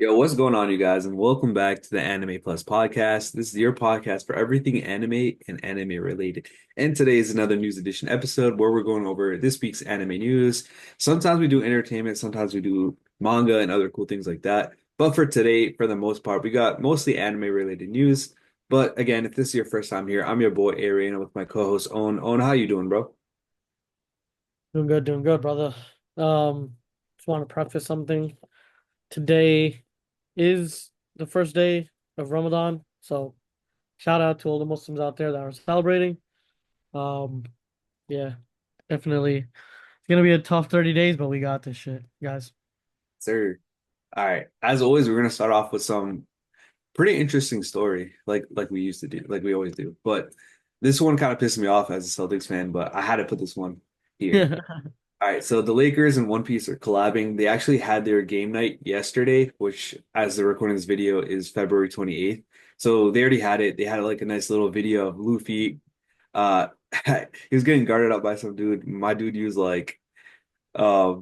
Yo, what's going on, you guys? And welcome back to the Anime Plus podcast. This is your podcast for everything anime and anime related. And today is another news edition episode where we're going over this week's anime news. Sometimes we do entertainment, sometimes we do manga and other cool things like that. But for today, for the most part, we got mostly anime related news. But again, if this is your first time here, I'm your boy Aray Aunn with my co-host Owen. Owen, how you doing, bro? Doing good, brother. Just want to preface something. Today is the first day of Ramadan, so shout out to all the Muslims out there that are celebrating. Um, yeah, definitely. It's gonna be a tough 30 days, but we got this shit, guys. Sir. All right. As always, we're gonna start off with some pretty interesting story, like we used to do, like we always do. But this one kind of pissed me off as a Celtics fan, but I had to put this one here. All right, so the Lakers and One Piece are collabing. They actually had their game night yesterday, which, as they're recording this video, is February 28th. So they already had it. They had like a nice little video of Luffy. Uh, he was getting guarded up by some dude. My dude used like I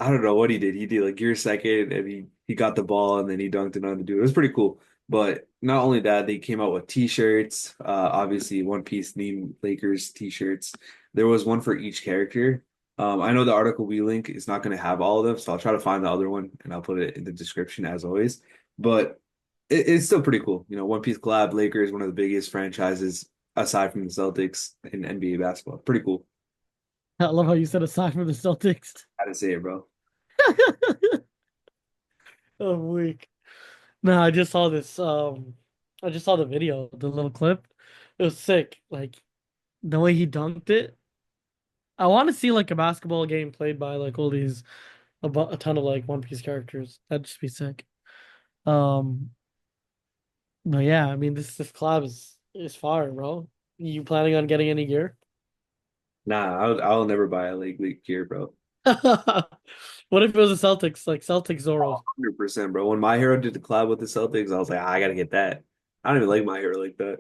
don't know what he did. He did like gear second and he got the ball and then he dunked it on the dude. It was pretty cool. But not only that, they came out with t-shirts, obviously One Piece themed Lakers t-shirts. There was one for each character. I know the article we link is not going to have all of them, so I'll try to find the other one and I'll put it in the description as always. But it's still pretty cool. You know, One Piece collab, Lakers, one of the biggest franchises aside from the Celtics in NBA basketball. Pretty cool. I love how you said aside from the Celtics. How to say it, bro. I'm weak. No, I just saw this. I just saw the video, the little clip. It was sick. Like the way he dunked it. I want to see like a basketball game played by like all these a ton of like One Piece characters. That'd just be sick. Um, but yeah, I mean this collab is fire, bro. You planning on getting any gear? Nah, I'll never buy a league gear, bro. What if it was a Celtics, like Celtics Oh, Zoro? 100%, bro. When my hero did the collab with the Celtics, I was like, I gotta get that. I don't even like my hero like that.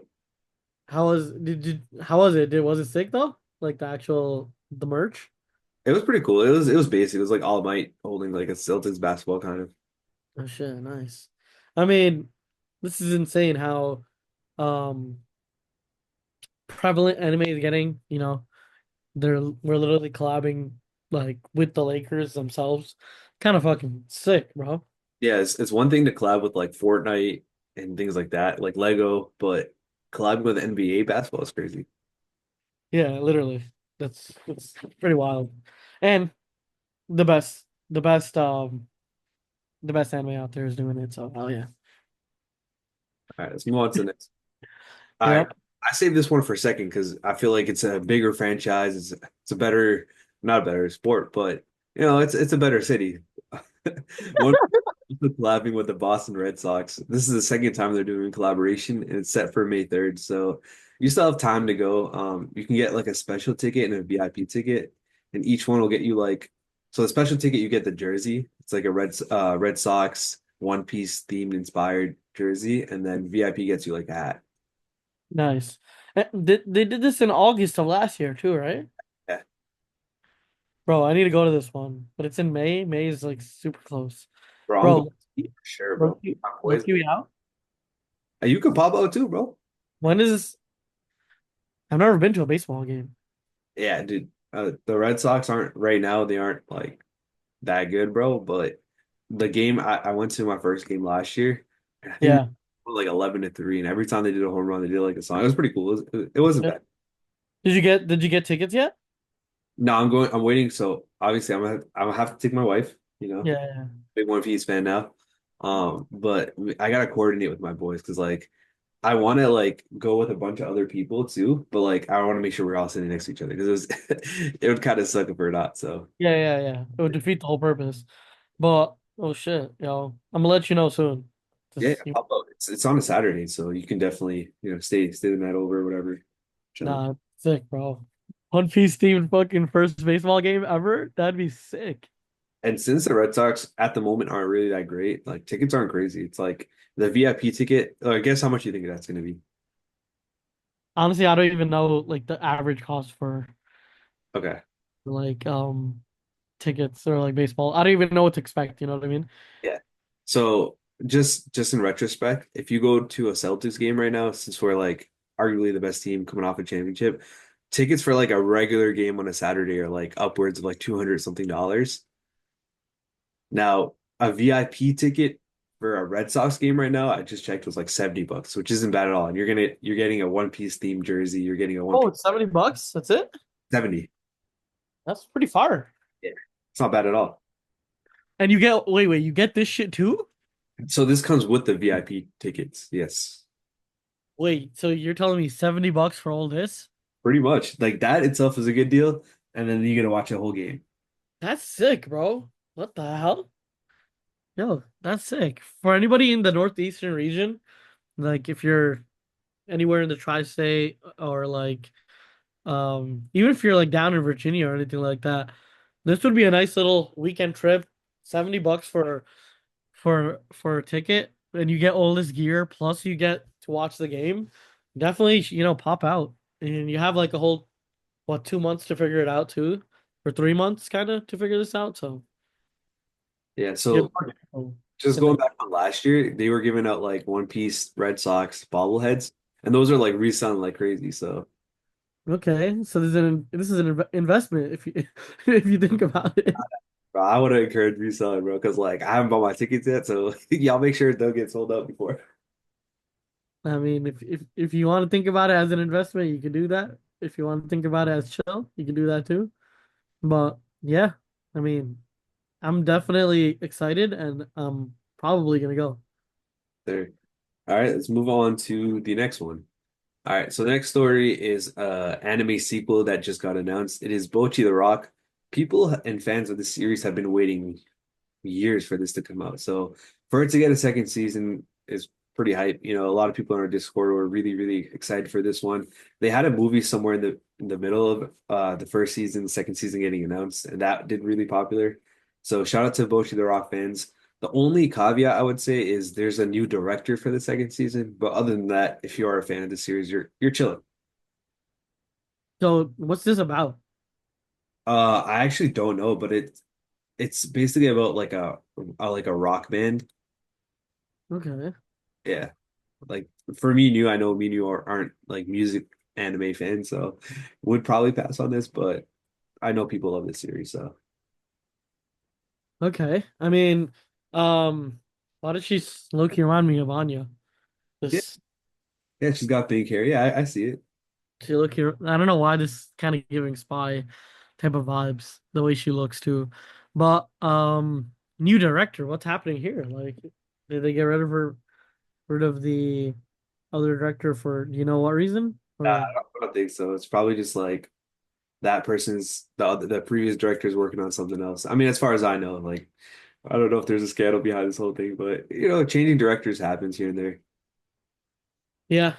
How was it? Was it sick though? Like the merch? It was pretty cool. It was basic. It was like All Might holding like a Celtics basketball kind of. Oh shit, nice. I mean, this is insane how um prevalent anime is getting, we're literally collabing like with the Lakers themselves. Kind of fucking sick, bro. Yeah, it's one thing to collab with like Fortnite and things like that, like Lego, but collabing with NBA basketball is crazy. Yeah, literally. That's pretty wild. And the best the best the best anime out there is doing it, so hell yeah. All right, let's move on to the next. All right, Yep. I saved this one for a second because I feel like it's a bigger franchise. It's a better, not a better sport, but it's a better city. One collabing with the Boston Red Sox. This is the second time they're doing a collaboration, and it's set for May 3rd. So you still have time to go. You can get like a special ticket and a VIP ticket, and each one will get you like so the special ticket you get the jersey. It's like a Red Sox One Piece themed inspired jersey, and then VIP gets you like a hat. Nice. They did this in August of last year too, right? Yeah, Bro, I need to go to this one, but it's in May. May is like super close. bro, I'm going Bro, for sure, bro. Loki, My boys, Loki out? you could pop out too, bro. When is this? I've never been to a baseball game. Yeah, dude. The Red Sox aren't right now. They aren't like that good, bro. But the game I went to my first game last year, and I think we Yeah. won like 11-3. And every time they did a home run, they did like a song. It was pretty cool. It wasn't Yeah. bad. Did you get tickets yet? No, I'm waiting. So obviously, I'm gonna have to take my wife. Yeah. Big One Piece fan now. But I gotta coordinate with my boys because like I want to like go with a bunch of other people too, but like I want to make sure we're all sitting next to each other because it would kind of suck if we're not. So Yeah. It would defeat the whole purpose. But oh shit, yo, I'm gonna let you know soon. yeah, Just you, pop up. It's on a Saturday, so you can definitely stay the night over or whatever. Chilling. nah, sick, bro. One Piece themed fucking first baseball game ever? That'd be sick. And since the Red Sox at the moment aren't really that great, like tickets aren't crazy. It's like the VIP ticket. I guess how much do you think that's going to be? Honestly, I don't even know like the average cost for Okay, like tickets or like baseball. I don't even know what to expect, you know what I mean? yeah. So just in retrospect, if you go to a Celtics game right now, since we're like arguably the best team coming off a championship, tickets for like a regular game on a Saturday are like upwards of like 200 something dollars. Now, a VIP ticket for a Red Sox game right now, I just checked was like $70, which isn't bad at all. And you're getting a One Piece themed jersey, you're getting a One Oh, Piece it's $70. That's it? 70. That's pretty far. Yeah. It's not bad at all. And you get wait, you get this shit too? So this comes with the VIP tickets. Yes. Wait, so you're telling me $70 for all this? Pretty much. Like that itself is a good deal. And then you get to watch a whole game. That's sick, bro. What the hell? Yo, that's sick. For anybody in the northeastern region, like if you're anywhere in the tri-state or like even if you're like down in Virginia or anything like that, this would be a nice little weekend trip. $70 for a ticket, and you get all this gear, plus you get to watch the game. Definitely, pop out. And you have like a whole, what, 2 months to figure it out too, or 3 months kind of to figure this out. So Yeah. you're So just in the going back on last year, they were giving out like One Piece Red Sox bobbleheads, and those are like reselling like crazy. So okay. So this is an investment if you if you think about it. bro, I would encourage reselling, bro, because like I haven't bought my tickets yet, so y'all make sure it don't get sold out before. I mean, if you want to think about it as an investment, you can do that. If you want to think about it as chill, you can do that too. But yeah, I mean, I'm definitely excited and I'm probably gonna go. There. All right, let's move on to the next one. All right, so the next story is anime sequel that just got announced. It is Bocchi the Rock. People and fans of the series have been waiting years for this to come out. So for it to get a second season is pretty hype. You know, a lot of people on our Discord were really, really excited for this one. They had a movie somewhere in the middle of the first season, second season getting announced, and that did really popular. So shout out to Bocchi the Rock fans. The only caveat I would say is there's a new director for the second season, but other than that, if you are a fan of the series, you're chilling. So what's this about? I actually don't know, but it's basically about like a rock band. Okay. Yeah. Like for me and you, I know me and you aren't like music anime fans, so would probably pass on this, but I know people love this series, so Okay. I mean, why did she low-key remind me of Anya? yeah, This yeah, she's got big hair. Yeah, I see it. she look here. I don't know why this kind of giving spy type of vibes, the way she looks too. But new director, what's happening here? Like, did they get rid of the other director for you know what reason? Or I don't think so. It's probably just like that person's the previous director is working on something else. I mean, as far as I know, like I don't know if there's a scandal behind this whole thing, but you know, changing directors happens here and there. yeah.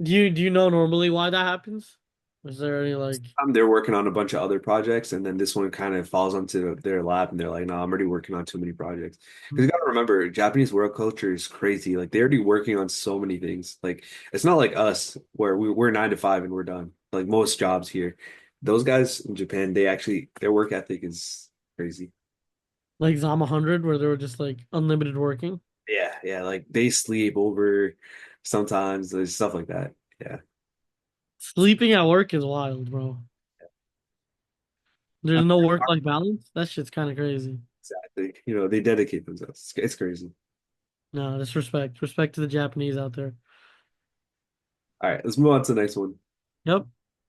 Do you know normally why that happens? Is there any like They're working on a bunch of other projects, and then this one kind of falls onto their lap, and they're like, "No, I'm already working on too many projects." Because you got to remember, Japanese work culture is crazy. Like they're already working on so many things. Like it's not like us where we're 9 to 5 and we're done. Like most jobs here, those guys in Japan, they actually their work ethic is crazy. Zom 100 where they were just like unlimited working? Yeah, yeah. Like they sleep over sometimes, there's stuff like that. Yeah, Sleeping at work is wild, bro. I There's mean, no work-life balance. That shit's kind of crazy. exactly. You know, they dedicate themselves. It's crazy. No, disrespect. Respect to the Japanese out there. All right, let's move on to the next one. Yep.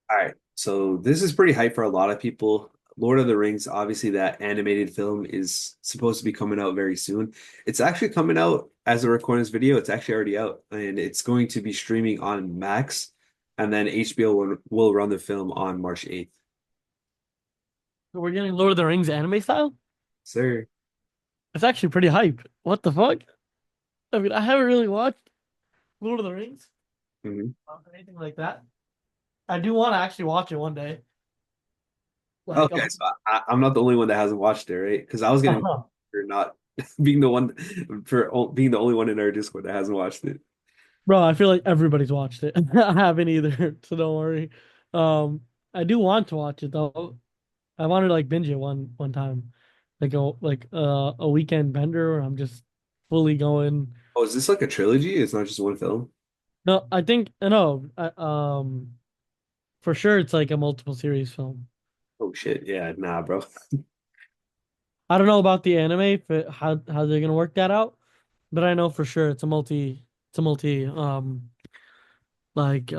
All right. So this is pretty hype for a lot of people. Lord of the Rings, obviously that animated film is supposed to be coming out very soon. It's actually coming out as a recording this video. It's actually already out and it's going to be streaming on Max and then HBO will run the film on March 8th. So we're getting Lord of the Rings anime style? Sir. It's actually pretty hype. What the fuck? I mean, I haven't really watched Lord of the Rings Mhm. or anything like that. I do want to actually watch it one day. Like, Okay, so I'm not the only one that hasn't watched it, right? Because I was getting for not being the one being the only one in our Discord that hasn't watched it. bro, I feel like everybody's watched it. I haven't either, so don't worry. Um, I do want to watch it though. I wanted to like binge it one time, like a weekend bender where I'm just fully going. Oh, is this like a trilogy? It's not just one film? No, I think no, for sure it's like a multiple series film. Oh shit. Yeah, nah, bro. I don't know about the anime, if how they're gonna work that out, but I know for sure it's a multi like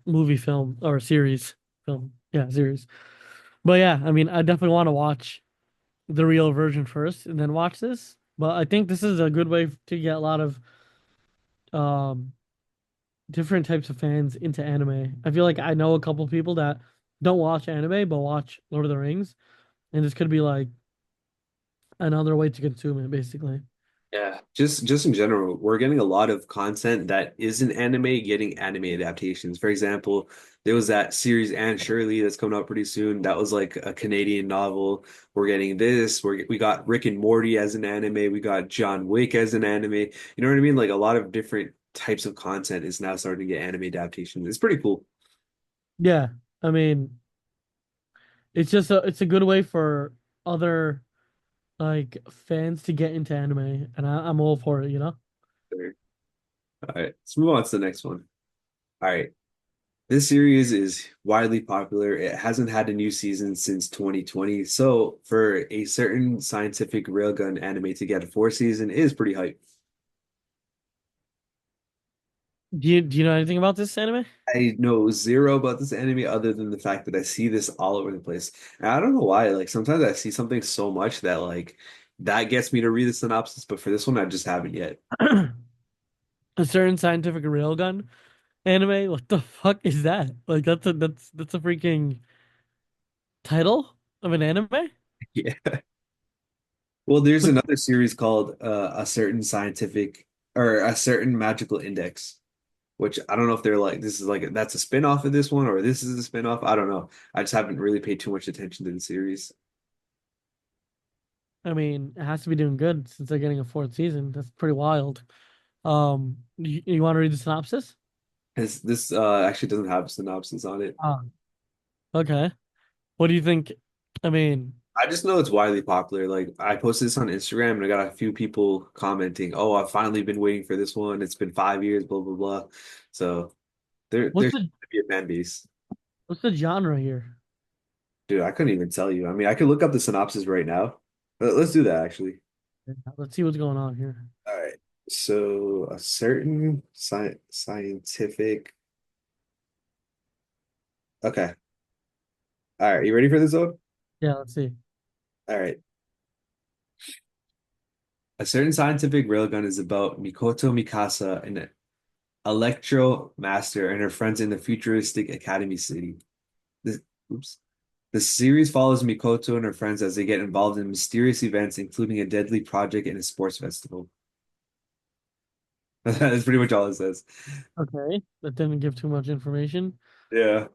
movie film or series film. Yeah, series. But yeah, I mean, I definitely want to watch the real version first and then watch this. But I think this is a good way to get a lot of um different types of fans into anime. I feel like I know a couple people that don't watch anime but watch Lord of the Rings, and this could be like another way to consume it, basically. Yeah, just in general, we're getting a lot of content that isn't anime getting anime adaptations. For example, there was that series Anne Shirley that's coming out pretty soon. That was like a Canadian novel. We're getting this. We got Rick and Morty as an anime. We got John Wick as an anime. You know what I mean? Like a lot of different types of content is now starting to get anime adaptations. It's pretty cool. Yeah, I mean, it's a good way for other like fans to get into anime, and I'm all for it, you know? All right, let's move on to the next one. All right. This series is widely popular. It hasn't had a new season since 2020. So for a certain scientific railgun anime to get a fourth season is pretty hype. Do you know anything about this anime? I know zero about this anime other than the fact that I see this all over the place. And I don't know why. Like sometimes I see something so much that like that gets me to read the synopsis, but for this one I just haven't yet. A certain scientific railgun anime? What the fuck is that? Like that's a freaking title of an anime? Yeah. Well, there's What another series called A Certain Scientific or A Certain Magical Index, which I don't know if they're like this is like that's a spin-off of this one or this is a spin-off. I don't know. I just haven't really paid too much attention to the series. I mean, it has to be doing good since they're getting a fourth season. That's pretty wild. You want to read the synopsis? This actually doesn't have a synopsis on it. Ah, okay. What do you think? I mean, I just know it's widely popular. Like I posted this on Instagram and I got a few people commenting, "Oh, I've finally been waiting for this one. It's been 5 years, blah blah blah." So there what's should the be a fan base. what's the genre here? Dude, I couldn't even tell you. I mean, I could look up the synopsis right now. Let's do that actually. Let's see what's going on here. All right. So a certain scientific. Okay. All right. You ready for this one? Yeah, let's see. All right. A certain scientific railgun is about Mikoto Mikasa, an electro master, and her friends in the futuristic academy city. This, oops. The series follows Mikoto and her friends as they get involved in mysterious events, including a deadly project and a sports festival. That's pretty much all it says. Okay, that didn't give too much information. Yeah.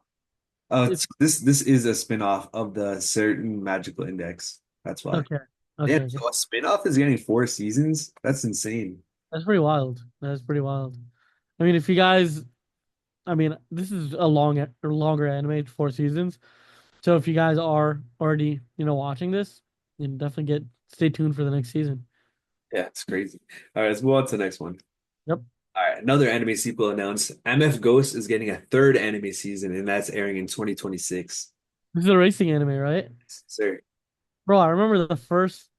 It's This is a spin-off of the certain magical index. That's why. okay. Damn, Okay, okay. so a spin-off is getting 4 seasons? That's insane. That's pretty wild. That's pretty wild. I mean, if you guys, I mean, this is a longer anime, 4 seasons. So if you guys are already, watching this, then definitely stay tuned for the next season. Yeah, it's crazy. All right, let's move on to the next one. Yep. All right, another anime sequel announced. MF Ghost is getting a third anime season, and that's airing in 2026. This is a racing anime, right? Sir. Bro, I remember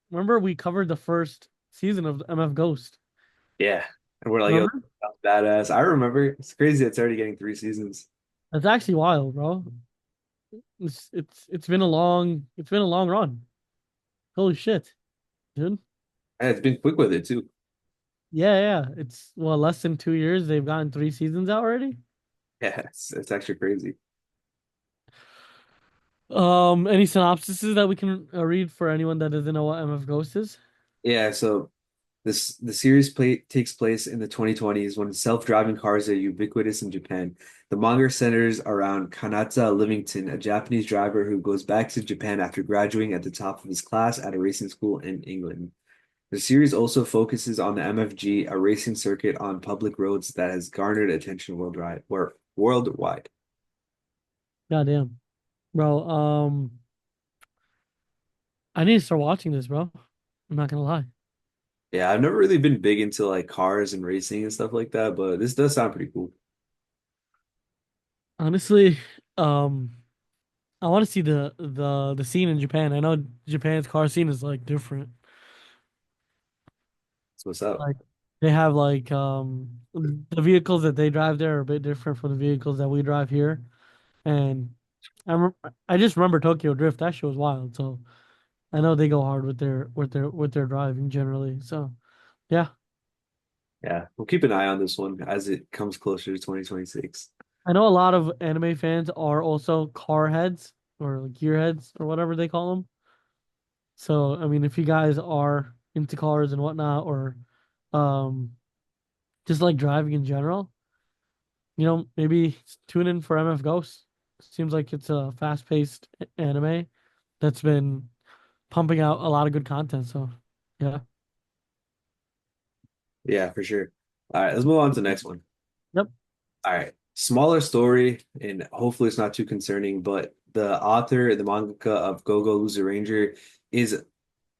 remember we covered the first season of MF Ghost. Yeah. And we're like, yo, Remember? badass. I remember. It's crazy it's already getting 3 seasons. That's actually wild, bro. It's been a long run. Holy shit, dude. And it's been quick with it too. Yeah, yeah. It's less than 2 years. They've gotten 3 seasons out already. Yeah, it's actually crazy. Any synopsises that we can read for anyone that doesn't know what MF Ghost is? Yeah, so the series takes place in the 2020s when self-driving cars are ubiquitous in Japan. The manga centers around Kanata Livington, a Japanese driver who goes back to Japan after graduating at the top of his class at a racing school in England. The series also focuses on the MFG, a racing circuit on public roads that has garnered attention worldwide. Goddamn, bro. I need to start watching this, bro. I'm not gonna lie. Yeah, I've never really been big into like cars and racing and stuff like that, but this does sound pretty cool. Honestly, um, I want to see the scene in Japan. I know Japan's car scene is like different. So what's up? Like they have like the vehicles that they drive there are a bit different from the vehicles that we drive here. And I just remember Tokyo Drift. That shit was wild. So I know they go hard with their driving generally. So yeah. Yeah, we'll keep an eye on this one as it comes closer to 2026. I know a lot of anime fans are also car heads or like gear heads or whatever they call them. So I mean if you guys are into cars and whatnot or um just like driving in general, maybe tune in for MF Ghost. Seems like it's a fast-paced anime that's been pumping out a lot of good content. So, yeah. Yeah, for sure. All right, let's move on to the next one. Yep. All right, smaller story, and hopefully it's not too concerning, but the author, the mangaka of Go Go Loser Ranger is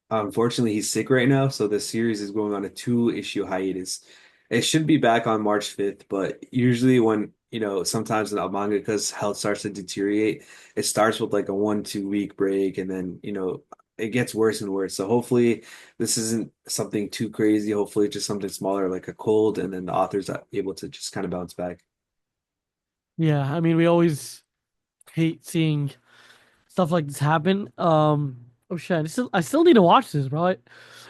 unfortunately he's sick right now, so the series is going on a two-issue hiatus. It should be back on March 5th, but usually when, sometimes when a mangaka's health starts to deteriorate, it starts with like a 1, 2 week break and then, it gets worse and worse. So hopefully this isn't something too crazy. Hopefully it's just something smaller like a cold and then the author's able to just kind of bounce back. Yeah, I mean, we always hate seeing stuff like this happen. Oh shit, I still need to watch this, bro.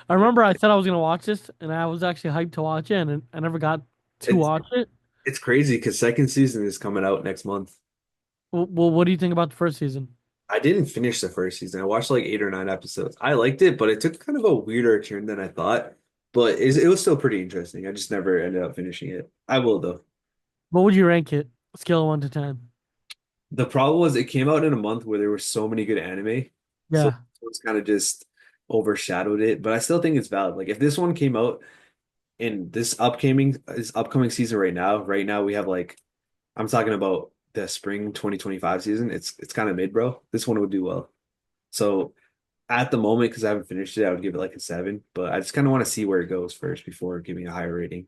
I remember I said I was gonna watch this, and I was actually hyped to watch it, and I never got to It's watch it. it's crazy because second season is coming out next month. Well, what do you think about the first season? I didn't finish the first season. I watched like 8 or 9 episodes. I liked it, but it took kind of a weirder turn than I thought. But it was still pretty interesting. I just never ended up finishing it. I will though. What would you rank it? Scale of 1 to 10. The problem was it came out in a month where there were so many good anime, so Yeah. it's kind of just overshadowed it. But I still think it's valid. Like if this one came out in this upcoming season right now we have like I'm talking about the spring 2025 season. It's kind of mid, bro. This one would do well. So at the moment, because I haven't finished it, I would give it like a 7, but I just kind of want to see where it goes first before giving a higher rating.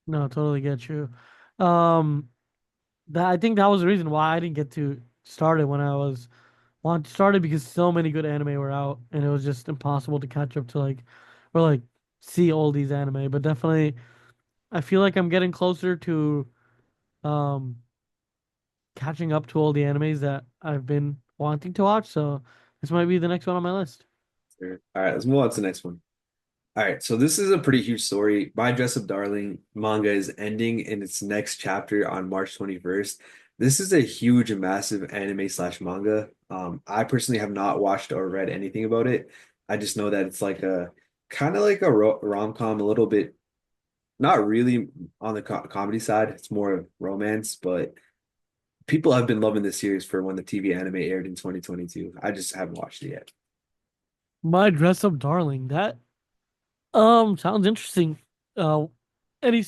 No, totally get you. Um, that I think that was the reason why I didn't get to start it when I was wanted to start it because so many good anime were out and it was just impossible to catch up to or see all these anime. But definitely, I feel like I'm getting closer to um catching up to all the animes that I've been wanting to watch. So this might be the next one on my list. Sure. All right, let's move on to the next one. All right, so this is a pretty huge story. My Dress Up Darling manga is ending in its next chapter on March 21st. This is a huge and massive anime slash manga. I personally have not watched or read anything about it. I just know that it's like a kind of like a rom-com, a little bit, not really on the comedy side. It's more of romance, but people have been loving this series for when the TV anime aired in 2022. I just haven't watched it yet. My Dress Up Darling. That sounds interesting. Uh, any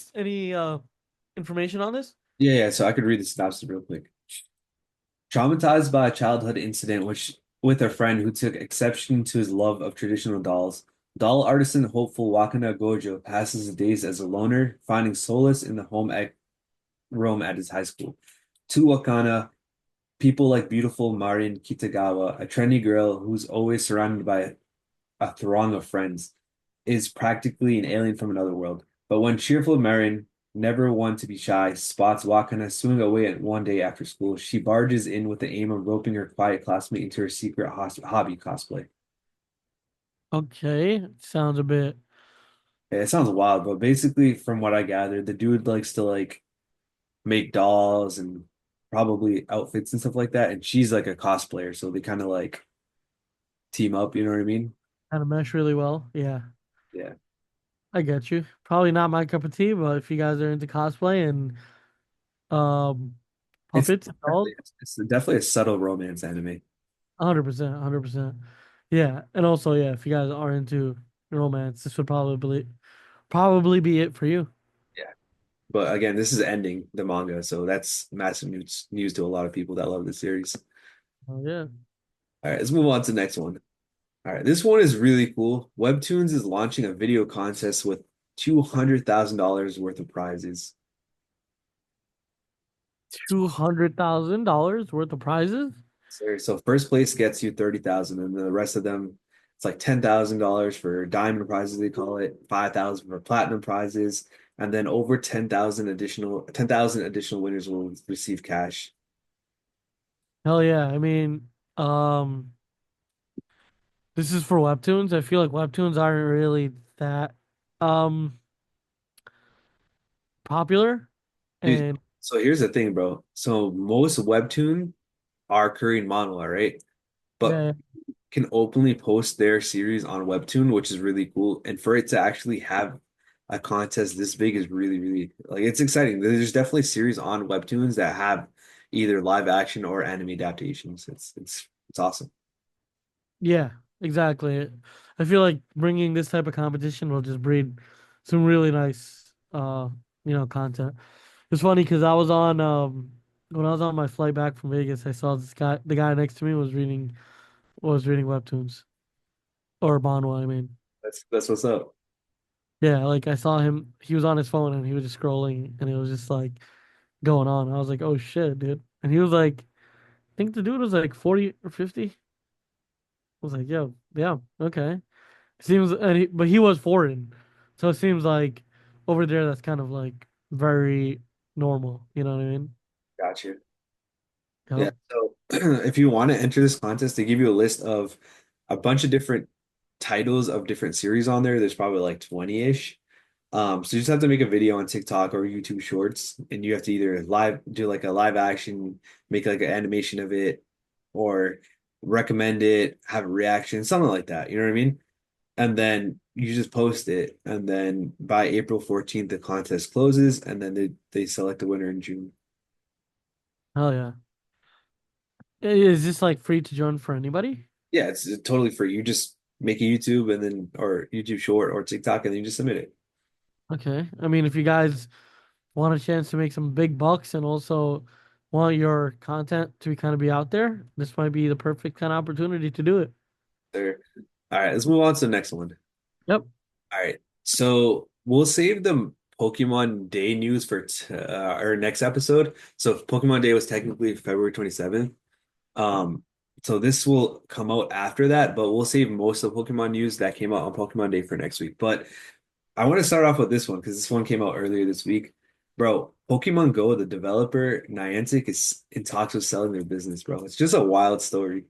information on this? Yeah, so I could read the synopsis real quick. Traumatized by a childhood incident with a friend who took exception to his love of traditional dolls, doll artisan hopeful Wakana Gojo passes his days as a loner, finding solace in the home at Rome at his high school. To Wakana, people like beautiful Marin Kitagawa, a trendy girl who's always surrounded by a throng of friends, is practically an alien from another world. But when cheerful Marin, never one to be shy, spots Wakana swimming away at one day after school, she barges in with the aim of roping her quiet classmate into her secret hobby cosplay. Okay, sounds a bit Yeah, it sounds wild, but basically, from what I gathered, the dude likes to like make dolls and probably outfits and stuff like that, and she's like a cosplayer, so they kind of like team up. You know what I mean? kind of mesh really well. Yeah. Yeah, I get you. Probably not my cup of tea, but if you guys are into cosplay and um it's puppets and all, it's definitely a subtle romance anime. 100%, 100%. Yeah, and also yeah, if you guys are into romance, this would probably be it for you. Yeah. But again, this is ending the manga, so that's massive news to a lot of people that love the series. Oh yeah. All right, let's move on to the next one. All right, this one is really cool. Webtoons is launching a video contest with $200,000 worth of prizes. $200,000 worth of prizes? So first place gets you 30,000, and the rest of them, it's like $10,000 for diamond prizes, they call it, 5,000 for platinum prizes, and then over 10,000 additional winners will receive cash. Hell yeah. I mean, this is for webtoons. I feel like webtoons aren't really that um popular. Dude, And so here's the thing, bro. So most Webtoon are Korean manhwa, right? But yeah, can openly post their series on Webtoon, which is really cool. And for it to actually have a contest this big is really, really like it's exciting. There's definitely series on Webtoons that have either live action or anime adaptations. It's awesome. yeah, exactly. I feel like bringing this type of competition will just breed some really nice content. It's funny because I was on when I was on my flight back from Vegas, I saw this guy, the guy next to me was reading webtoons or manhwa, I mean. That's what's up. Yeah, like I saw him, he was on his phone and he was just scrolling and it was just like going on. I was like, "Oh shit, dude." And he was like, I think the dude was like 40 or 50. I was like, "Yo, yeah, okay." Seems but he was foreign. So it seems like over there that's kind of like very normal, you know what I mean? Gotcha. Yeah. Yep. So if you want to enter this contest, they give you a list of a bunch of different titles of different series on there. There's probably like 20-ish. So you just have to make a video on TikTok or YouTube Shorts, and you have to either do like a live action, make like an animation of it, or recommend it, have a reaction, something like that. You know what I mean? And then you just post it, and then by April 14th, the contest closes, and then they select the winner in June. Hell yeah. Is this like free to join for anybody? Yeah, it's totally free. You just make a YouTube and then or YouTube short or TikTok, and then you just submit it. Okay. I mean, if you guys want a chance to make some big bucks and also want your content to kind of be out there, this might be the perfect kind of opportunity to do it. There. All right, let's move on to the next one. Yep. All right. So we'll save the Pokemon Day news for our next episode. So Pokemon Day was technically February 27th. Um, so this will come out after that, but we'll save most of the Pokemon news that came out on Pokemon Day for next week. But I want to start off with this one because this one came out earlier this week. Bro, Pokemon Go, the developer, Niantic is in talks with selling their business, bro. It's just a wild story.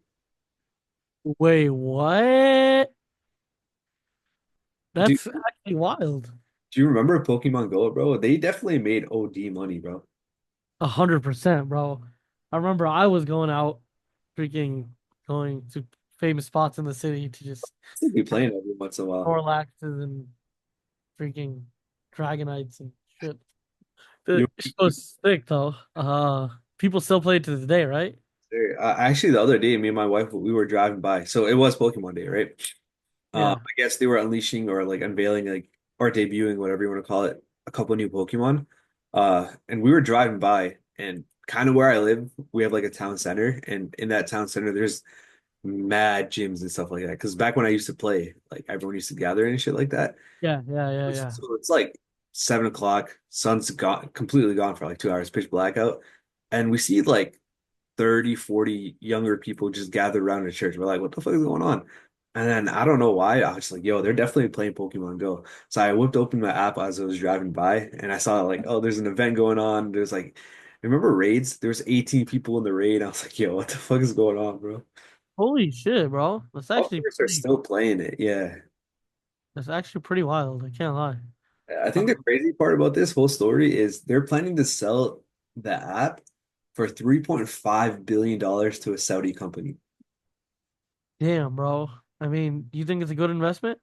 Wait, what? Dude, That's actually wild. do you remember Pokemon Go, bro? They definitely made OD money, bro. 100%, bro. I remember I was going out, freaking going to famous spots in the city to just I think we playing every once in a while. Snorlaxes and freaking Dragonites and shit. You The shit was sick though. People still play it to this day, right? actually the other day, me and my wife we were driving by. So it was Pokemon Day, right? Yeah. I guess they were unleashing or like unveiling like or debuting, whatever you want to call it, a couple new Pokemon. And we were driving by and kind of where I live, we have like a town center, and in that town center there's mad gyms and stuff like that. Because back when I used to play, like everyone used to gather and shit like that. Yeah, yeah, yeah, yeah. So it's like 7 o'clock, sun's gone completely gone for like 2 hours, pitch blackout. And we see like 30, 40 younger people just gathered around the church. We're like, what the fuck is going on? And then I don't know why. I was just like, yo, they're definitely playing Pokemon Go. So I whipped open my app as I was driving by and I saw like, oh, there's an event going on. There's like, remember raids? There's 18 people in the raid. I was like, yo, what the fuck is going on, bro? Holy shit, bro. Golfers are still playing it. Yeah. That's actually pretty wild. I can't lie. I think the Um, crazy part about this whole story is they're planning to sell the app for $3.5 billion to a Saudi company. damn, bro. I mean, do you think it's a good investment?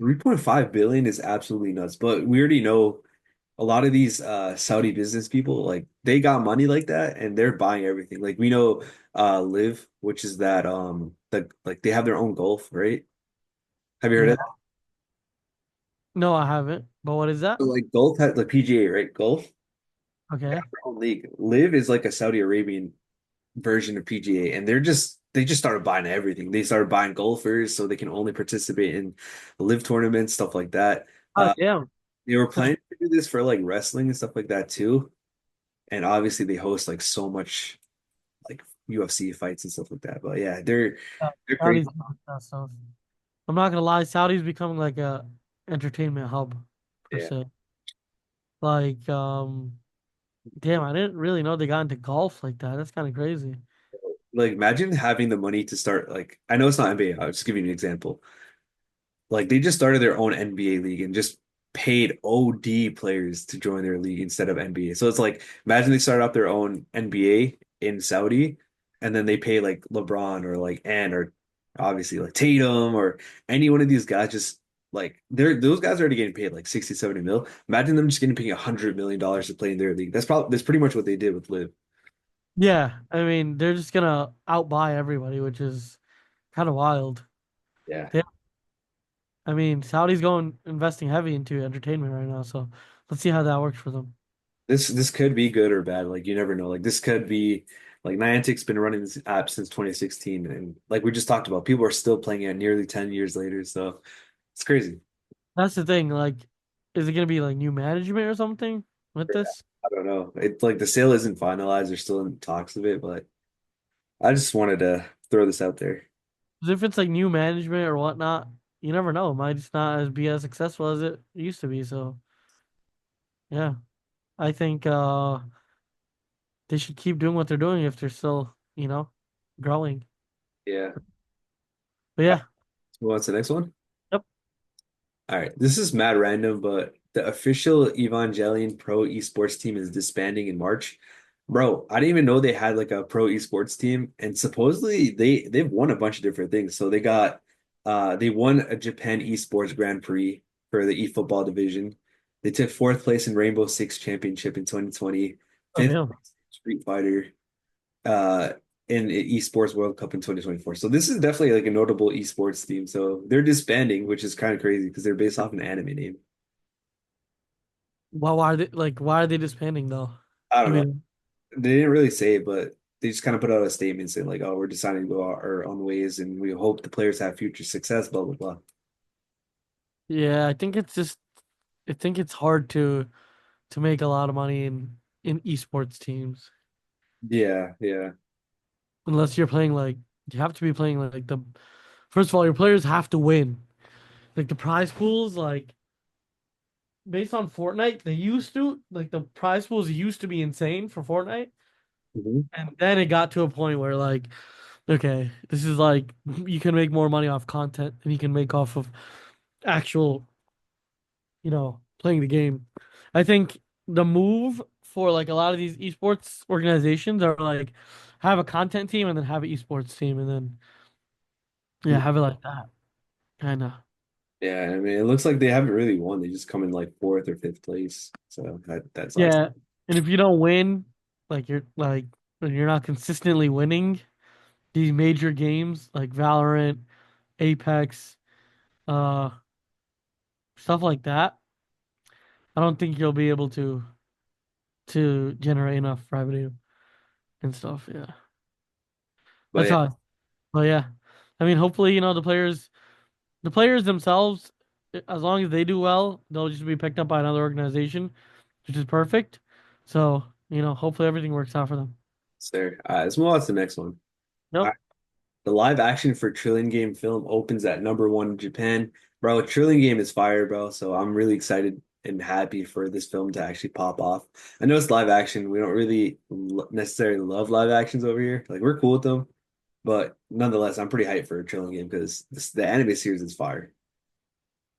3.5 billion is absolutely nuts, but we already know a lot of these Saudi business people like they got money like that and they're buying everything. Like we know Live, which is that like they have their own golf, right? Have you heard Yeah. of that? No, I haven't. But what is that? So, like golf has the PGA, right? Golf, they Okay. have their own league. Live is like a Saudi Arabian version of PGA, and they're just they just started buying everything. They started buying golfers so they can only participate in live tournaments, stuff like that. Oh, Uh, damn. they were That's planning to do this for like wrestling and stuff like that too. And obviously they host like so much like UFC fights and stuff like that. But yeah, they're crazy. Saudis like that stuff. I'm not gonna lie, Saudi's becoming like a entertainment hub per Yeah. se. Like, damn, I didn't really know they got into golf like that. That's kind of crazy. Like imagine having the money to start like I know it's not NBA, I'll just give you an example. Like they just started their own NBA league and just paid OD players to join their league instead of NBA. So it's like imagine they started up their own NBA in Saudi and then they pay like LeBron or like Ant or obviously like Tatum or any one of these guys just like those guys are already getting paid like 60, 70 mil. Imagine them just getting paid $100 million to play in their league. That's pretty much what they did with Live. Yeah, I mean, they're just gonna outbuy everybody, which is kind of wild. Yeah. They, I mean, Saudi's going investing heavy into entertainment right now, so let's see how that works for them. This could be good or bad. Like you never know. Like this could be like Niantic's been running this app since 2016, and like we just talked about, people are still playing it nearly 10 years later. So it's crazy. That's the thing. Like, is it gonna be like new management or something with Yeah, this? I don't know. It's like the sale isn't finalized. They're still in talks of it, but I just wanted to throw this out there. 'Cause if it's like new management or whatnot, you never know. It might just not be as successful as it used to be. So yeah, I think they should keep doing what they're doing if they're still, growing. Yeah. But All right, yeah, let's move on to the next one. yep. All right, this is mad random, but the official Evangelion Pro Esports team is disbanding in March. Bro, I didn't even know they had like a pro esports team, and supposedly they've won a bunch of different things. So they won a Japan Esports Grand Prix for the eFootball division. They took fourth place in Rainbow Six Championship in 2020, Oh fifth damn. place in Street Fighter, uh, in Esports World Cup in 2024. So this is definitely like a notable esports team. So they're disbanding, which is kind of crazy because they're based off an anime name. Well, why are they disbanding though? I don't You know. mean, They didn't really say it, but they just kind of put out a statement saying like, "Oh, we're deciding to go our own ways, and we hope the players have future success." Blah blah blah. yeah, I think it's hard to make a lot of money in esports teams Yeah, yeah. unless you're playing like you have to be playing like the first of all, your players have to win. Like the prize pools, like based on Fortnite, they used to like the prize pools used to be insane for Fortnite, Mhm. and then it got to a point where like, okay, this is like you can make more money off content than you can make off of actual, playing the game. I think the move for like a lot of these esports organizations are like have a content team and then have an esports team and then yeah, have it like that. Kind of. Yeah, I mean, it looks like they haven't really won. They just come in like fourth or fifth place, so that sucks. Yeah. And if you don't win, like when you're not consistently winning these major games like Valorant, Apex, uh stuff like that, I don't think you'll be able to generate enough revenue and stuff. Yeah. But That's yeah, how. But yeah. I mean, hopefully, the players themselves, as long as they do well, they'll just be picked up by another organization, which is perfect. So, hopefully everything works out for them. it's there. Let's move on to the next one. All Nope. right, the live action for Trillion Game film opens at number one in Japan. Bro, Trillion Game is fire, bro. So I'm really excited and happy for this film to actually pop off. I know it's live action. We don't really necessarily love live actions over here. Like we're cool with them, but nonetheless, I'm pretty hyped for Trillion Game because the anime series is fire.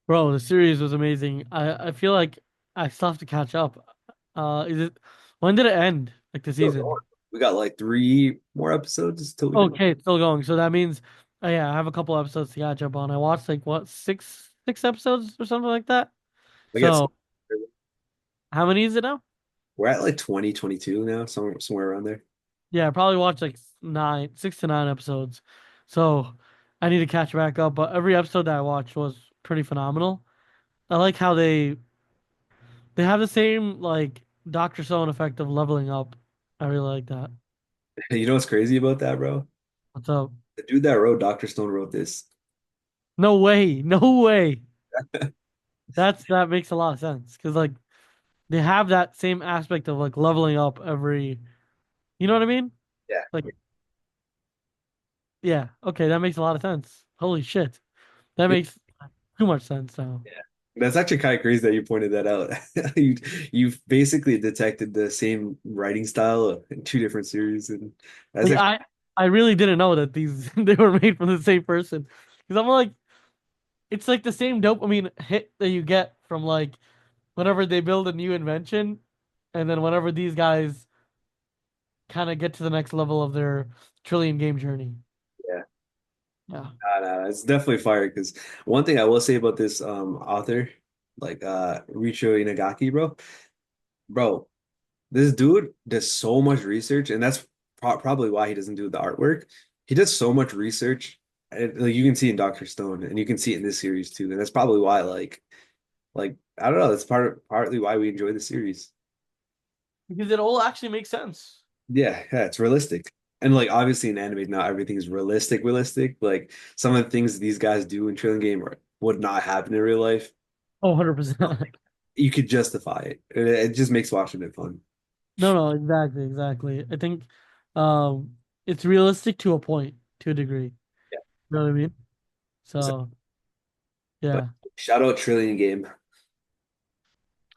Bro, the series was amazing. I feel like I still have to catch up. When did it end? Like the Still going. season? We got like three more episodes till we can. Okay, it's still going. So that means, yeah, I have a couple episodes to catch up on. I watched like what, six episodes or something like that. I guess So how many is it now? we're at like 2022 now, somewhere around there. Yeah, I probably watched like 6 to 9 episodes. So I need to catch back up. But every episode that I watched was pretty phenomenal. I like how they have the same like Dr. Stone effect of leveling up. I really like that. You know what's crazy about that, bro? What's up? The dude that wrote Dr. Stone wrote this. No way. No way. That makes a lot of sense because like they have that same aspect of like leveling up every. You know what I mean? Yeah. Like yeah. Okay, that makes a lot of sense. Holy shit. That makes too much sense now. Yeah. That's actually kind of crazy that you pointed that out. You you've basically detected the same writing style in two different series, and that's Like actually I really didn't know that these they were made from the same person because I'm like it's like the same dopamine hit that you get from like whenever they build a new invention, and then whenever these guys kind of get to the next level of their trillion game journey. yeah. Yeah. It's definitely fire because one thing I will say about this author, like Richo Inagaki, bro, this dude does so much research, and that's probably why he doesn't do the artwork. He does so much research, and like you can see in Dr. Stone, and you can see it in this series too. And that's probably why, like I don't know, that's partly why we enjoy the series. Because it all actually makes sense. Yeah, yeah, it's realistic. And like obviously in anime, not everything is realistic. Like some of the things these guys do in Trillion Game would not happen in real life. Oh, 100%. You could justify it. It just makes watching it fun. No, no, exactly, exactly. I think it's realistic to a point, to a degree. Yeah. You know what I mean? So, So, but yeah, shout out Trillion Game,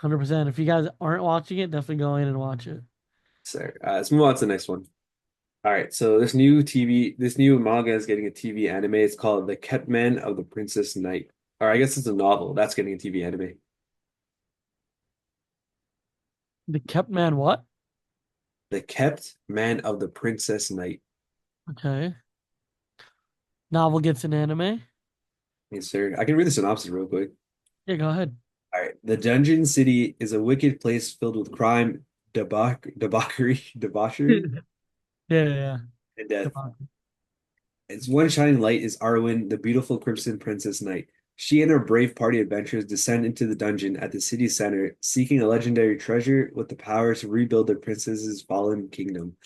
100%. If you guys aren't watching it, definitely go in and watch it. sir. Let's move on to the next one. All right, so this new manga is getting a TV anime. It's called The Kept Man of the Princess Knight. Or I guess it's a novel that's getting a TV anime. The Kept Man what? The Kept Man of the Princess Knight. Okay. Novel gets an anime. Yes, sir. I can read the synopsis real quick. Yeah, go ahead. All right. The Dungeon City is a wicked place filled with crime, debauchery, Yeah, yeah, and death. yeah. Its one shining light is Arwen, the beautiful Crimson Princess Knight. She and her brave party adventurers descend into the dungeon at the city's center, seeking a legendary treasure with the power to rebuild their princess's fallen kingdom.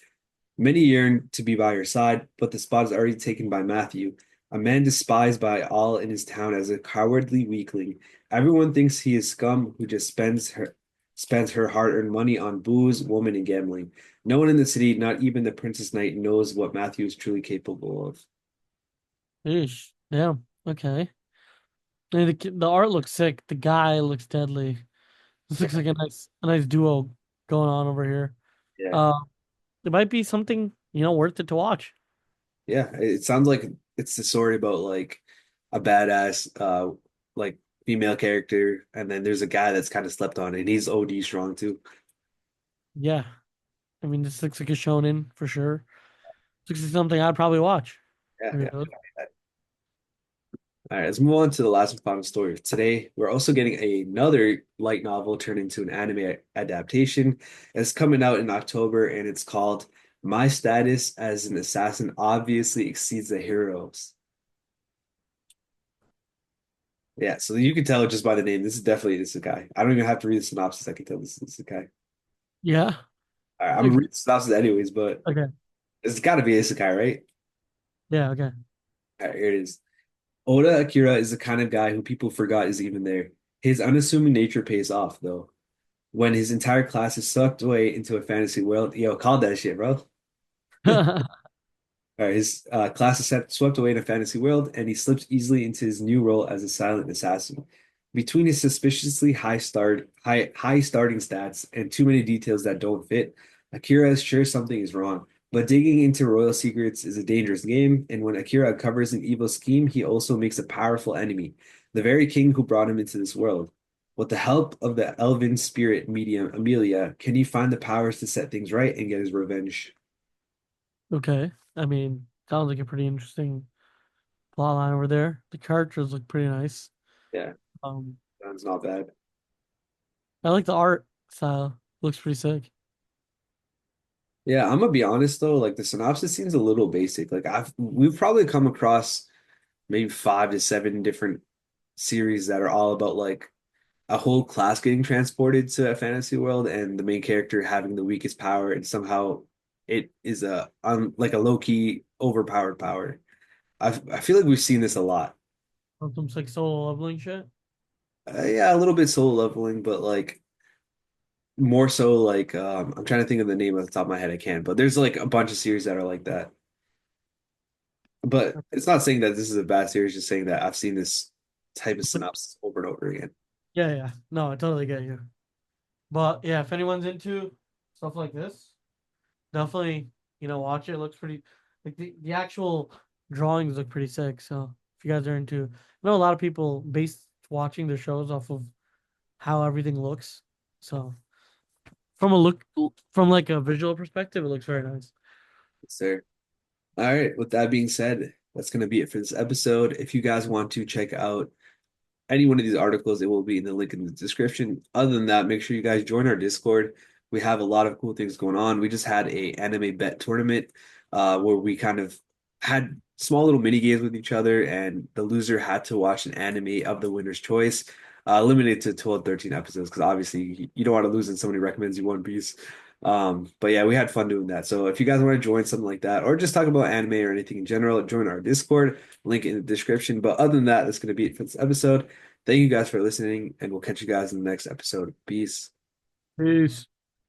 Many yearn to be by her side, but the spot is already taken by Matthew, a man despised by all in his town as a cowardly weakling. Everyone thinks he is scum who just spends her hard-earned money on booze, women, and gambling. No one in the city, not even the Princess Knight, knows what Matthew is truly capable of. Eesh. Yeah. Okay. And the art looks sick. The guy looks deadly. This looks like a nice duo going on over here. Yeah. Uh, it might be something, worth it to watch. Yeah, it sounds like it's the story about like a badass like female character, and then there's a guy that's kind of slept on, and he's OD strong too. Yeah. I mean, this looks like a shonen for sure. Looks like something I'd probably watch. Yeah, yeah. Really. All right, let's move on to the last and final story. Today, we're also getting another light novel turned into an anime adaptation. It's coming out in October, and it's called My Status as an Assassin Obviously Exceeds the Heroes. Yeah, so you can tell just by the name, this is definitely this guy. I don't even have to read the synopsis. I can tell this is the guy. Yeah. All right, I'm gonna Okay. read the synopsis anyways, but Okay. it's got to be Isekai, right? Yeah. Okay. All right, here it is. Oda Akira is the kind of guy who people forgot is even there. His unassuming nature pays off, though. When his entire class is sucked away into a fantasy world, yo, call that shit, bro. His class is swept away in a fantasy world, and he slips easily into his new role as a silent assassin. Between his suspiciously high starting stats and too many details that don't fit, Akira is sure something is wrong. But digging into royal secrets is a dangerous game, and when Akira uncovers an evil scheme, he also makes a powerful enemy, the very king who brought him into this world. With the help of the elven spirit medium Amelia, can he find the powers to set things right and get his revenge? Okay. I mean, sounds like a pretty interesting plot line over there. The characters look pretty nice. Yeah, Um, sounds not bad. I like the art style. Looks pretty sick. Yeah, I'm gonna be honest though, like the synopsis seems a little basic. Like we've probably come across maybe 5 to 7 different series that are all about like a whole class getting transported to a fantasy world and the main character having the weakest power and somehow it is a like a low-key overpowered power. I feel like we've seen this a lot. Some like solo leveling shit. Yeah, a little bit soul leveling, but like more so like I'm trying to think of the name off the top of my head. I can't, but there's like a bunch of series that are like that. But it's not saying that this is a bad series, just saying that I've seen this type of synopsis over and over again. Yeah, yeah. No, I totally get you. But yeah, if anyone's into stuff like this, definitely, watch it. It looks pretty like the actual drawings look pretty sick. So if you guys are into, I know a lot of people base watching their shows off of how everything looks. So from like a visual perspective, it looks very nice. Sir. All right. With that being said, that's going to be it for this episode. If you guys want to check out any one of these articles, it will be in the link in the description. Other than that, make sure you guys join our Discord. We have a lot of cool things going on. We just had a anime bet tournament where we kind of had small little mini games with each other, and the loser had to watch an anime of the winner's choice, limited to 12, 13 episodes, because obviously you don't want to lose when somebody recommends you One Piece. But yeah, we had fun doing that. So if you guys want to join something like that, or just talk about anime or anything in general, join our Discord, link in the description. But other than that, that's going to be it for this episode. Thank you guys for listening, and we'll catch you guys in the next episode. Peace. Peace.